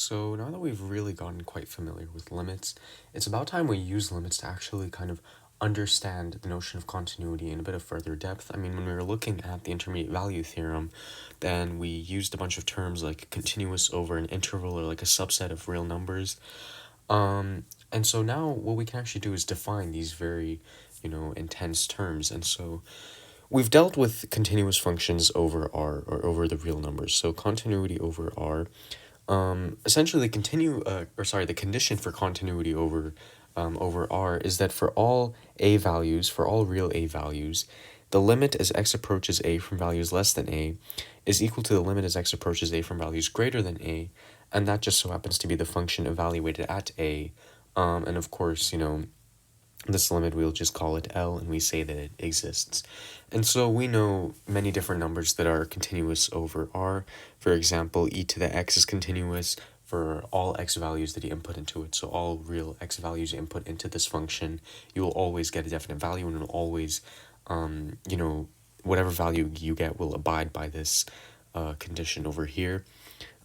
So now that we've really gotten quite familiar with limits, it's about time we use limits to actually kind of understand the notion of continuity in a bit of further depth. I mean, when we were looking at the intermediate value theorem, then we used a bunch of terms like continuous over an interval or like a subset of real numbers. And so now what we can actually do is define these very, intense terms. And so we've dealt with continuous functions over R or over the real numbers. So continuity over R. Essentially, the condition for continuity over R is that for all a values, for all real a values, the limit as x approaches a from values less than a is equal to the limit as x approaches a from values greater than a, and that just so happens to be the function evaluated at a. And of course, this limit, we'll just call it L, and we say that it exists. And so we know many different numbers that are continuous over R. For example, e to the x is continuous for all x values that you input into it. So all real x values you input into this function, you will always get a definite value, and it will always, whatever value you get will abide by this condition over here.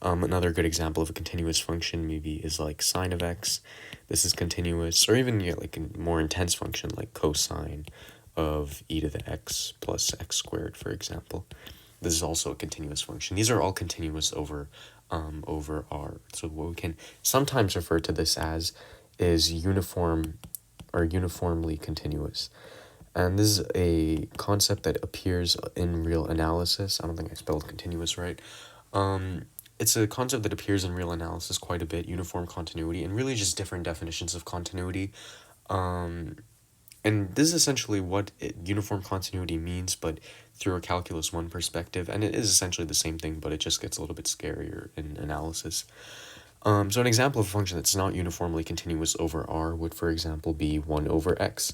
Another good example of a continuous function maybe is like sine of x. This is continuous, or even like a more intense function like cosine of e to the x plus x squared, for example. This is also a continuous function. These are all continuous over R. So what we can sometimes refer to this as is uniform or uniformly continuous. And this is a concept that appears in real analysis. I don't think I spelled continuous right. It's a concept that appears in real analysis quite a bit, uniform continuity, and really just different definitions of continuity. And this is essentially what uniform continuity means, but through a Calculus 1 perspective, and it is essentially the same thing, but it just gets a little bit scarier in analysis. So an example of a function that's not uniformly continuous over R would, for example, be 1 over x,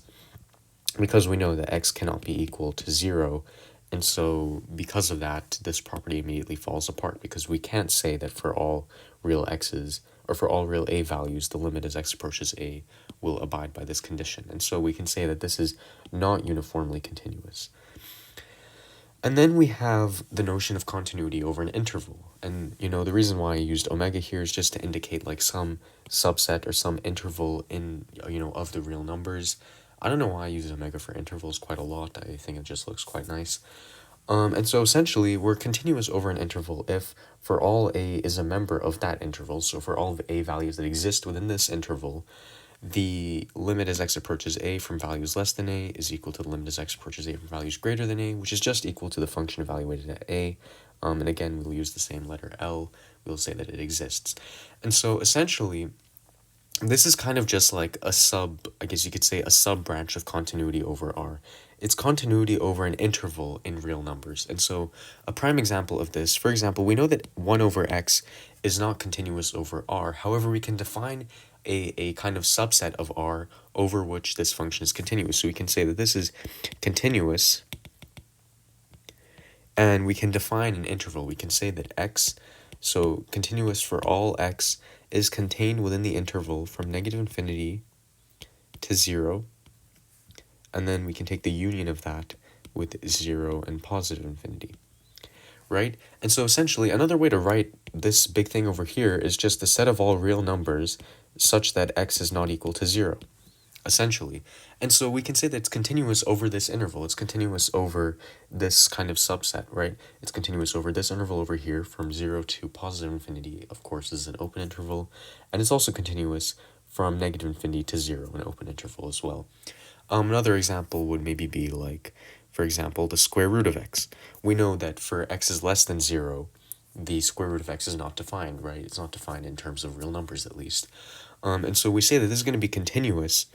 because we know that x cannot be equal to 0, and so because of that, this property immediately falls apart, because we can't say that for all real x's, or for all real a values, the limit as x approaches a will abide by this condition. And so we can say that this is not uniformly continuous. And then we have the notion of continuity over an interval. And, the reason why I used omega here is just to indicate like some subset or some interval in, of the real numbers. I don't know why I use omega for intervals quite a lot. I think it just looks quite nice. And so essentially, we're continuous over an interval if for all a is a member of that interval, so for all of a values that exist within this interval, the limit as x approaches a from values less than a is equal to the limit as x approaches a from values greater than a, which is just equal to the function evaluated at a. And again, we'll use the same letter L. We'll say that it exists. And so essentially, this is kind of just like a I guess you could say a sub-branch of continuity over R. It's continuity over an interval in real numbers. And so a prime example of this, for example, we know that 1 over x is not continuous over R. However, we can define a kind of subset of R over which this function is continuous. So we can say that this is continuous, and we can define an interval. We can say that x, so continuous for all x, is contained within the interval from negative infinity to 0, and then we can take the union of that with 0 and positive infinity, right? And so essentially, another way to write this big thing over here is just the set of all real numbers such that x is not equal to 0, essentially. And so we can say that it's continuous over this interval. It's continuous over this kind of subset, right? It's continuous over this interval over here from 0 to positive infinity. Of course, this is an open interval. And it's also continuous from negative infinity to 0, an open interval as well. Another example would maybe be like, for example, the square root of x. We know that for x is less than 0, the square root of x is not defined, right? It's not defined in terms of real numbers, at least. And so we say that this is going to be continuous.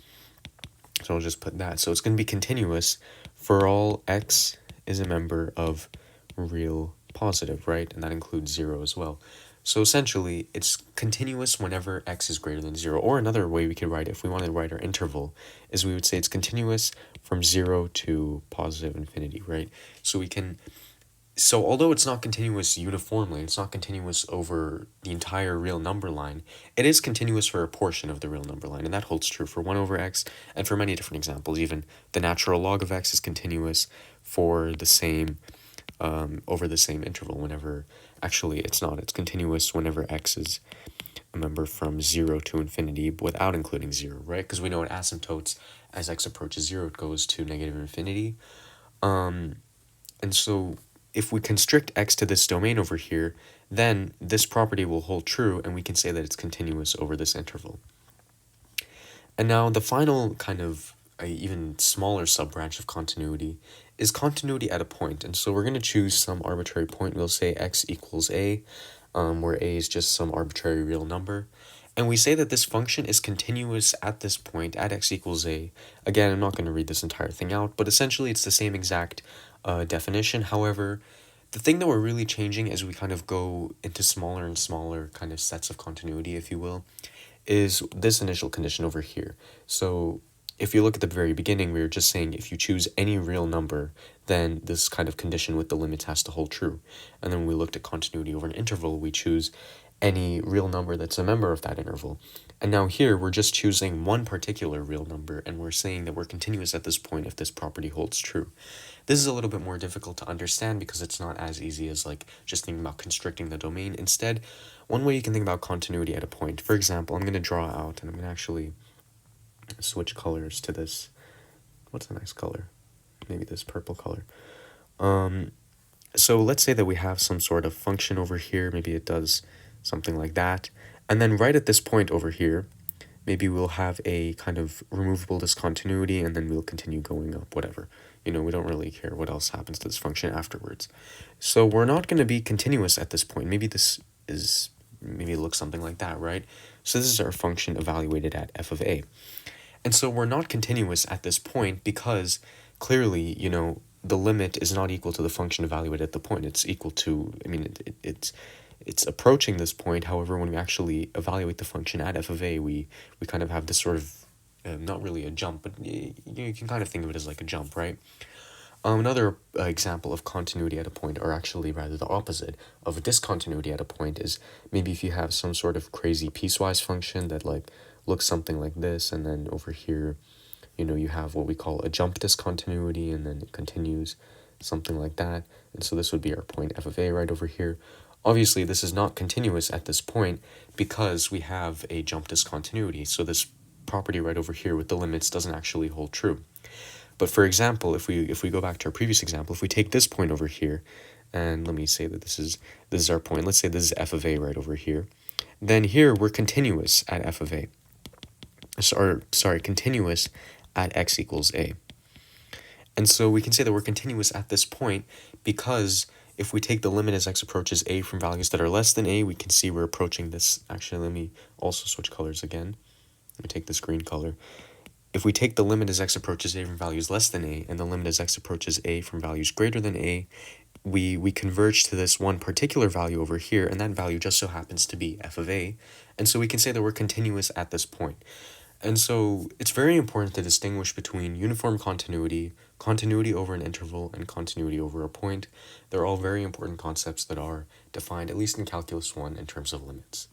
So I'll just put that. So it's going to be continuous for all x is a member of real positive, right? And that includes 0 as well. So essentially, it's continuous whenever x is greater than 0. Or another way we could write it, if we wanted to write our interval, is we would say it's continuous from 0 to positive infinity, right? So although it's not continuous uniformly, it's not continuous over the entire real number line, it is continuous for a portion of the real number line, and that holds true for 1 over x, and for many different examples. Even the natural log of x is continuous for the same, over the same interval whenever, actually it's not, it's continuous whenever x is a member from 0 to infinity without including 0, right? Because we know it asymptotes as x approaches 0, it goes to negative infinity. And so if we constrict x to this domain over here, then this property will hold true, and we can say that it's continuous over this interval. And now the final kind of even smaller subbranch of continuity is continuity at a point. And so we're going to choose some arbitrary point. We'll say x equals a, where a is just some arbitrary real number. And we say that this function is continuous at this point, at x equals a. Again, I'm not going to read this entire thing out, but essentially it's the same exact definition. However, the thing that we're really changing as we kind of go into smaller and smaller kind of sets of continuity, if you will, is this initial condition over here. So if you look at the very beginning, we were just saying if you choose any real number, then this kind of condition with the limits has to hold true. And then when we looked at continuity over an interval, we choose any real number that's a member of that interval. And now here, we're just choosing one particular real number, and we're saying that we're continuous at this point if this property holds true. This is a little bit more difficult to understand because it's not as easy as like just thinking about constricting the domain. Instead, one way you can think about continuity at a point, for example, I'm going to draw out, and I'm going to actually switch colors to this. What's a nice color? Maybe this purple color. So let's say that we have some sort of function over here. Maybe it does something like that. And then right at this point over here, maybe we'll have a kind of removable discontinuity, and then we'll continue going up, whatever. You know, we don't really care what else happens to this function afterwards. So we're not going to be continuous at this point. Maybe it looks something like that, right? So this is our function evaluated at f of a. And so we're not continuous at this point because clearly, you know, the limit is not equal to the function evaluated at the point. It's equal to, I mean, it's approaching this point. However, when we actually evaluate the function at f of a, we kind of have this sort of, not really a jump, but you can kind of think of it as like a jump, right? Another example of continuity at a point, or actually rather the opposite of a discontinuity at a point, is maybe if you have some sort of crazy piecewise function that like looks something like this, and then over here, you know, you have what we call a jump discontinuity, and then it continues something like that. And so this would be our point f of a right over here. Obviously, this is not continuous at this point because we have a jump discontinuity. So this property right over here with the limits doesn't actually hold true. But for example, if we go back to our previous example, if we take this point over here, and let me say that this is our point. Let's say this is f of a right over here. Then here we're continuous at f of a. Sorry, continuous at x equals a. And so we can say that we're continuous at this point because if we take the limit as x approaches a from values that are less than a, we can see we're approaching this. Actually, let me also switch colors again. Let me take this green color. If we take the limit as x approaches a from values less than a, and the limit as x approaches a from values greater than a, we converge to this one particular value over here, and that value just so happens to be f of a. And so we can say that we're continuous at this point. And so it's very important to distinguish between uniform continuity, continuity over an interval, and continuity over a point. They're all very important concepts that are defined, at least in Calculus 1, in terms of limits.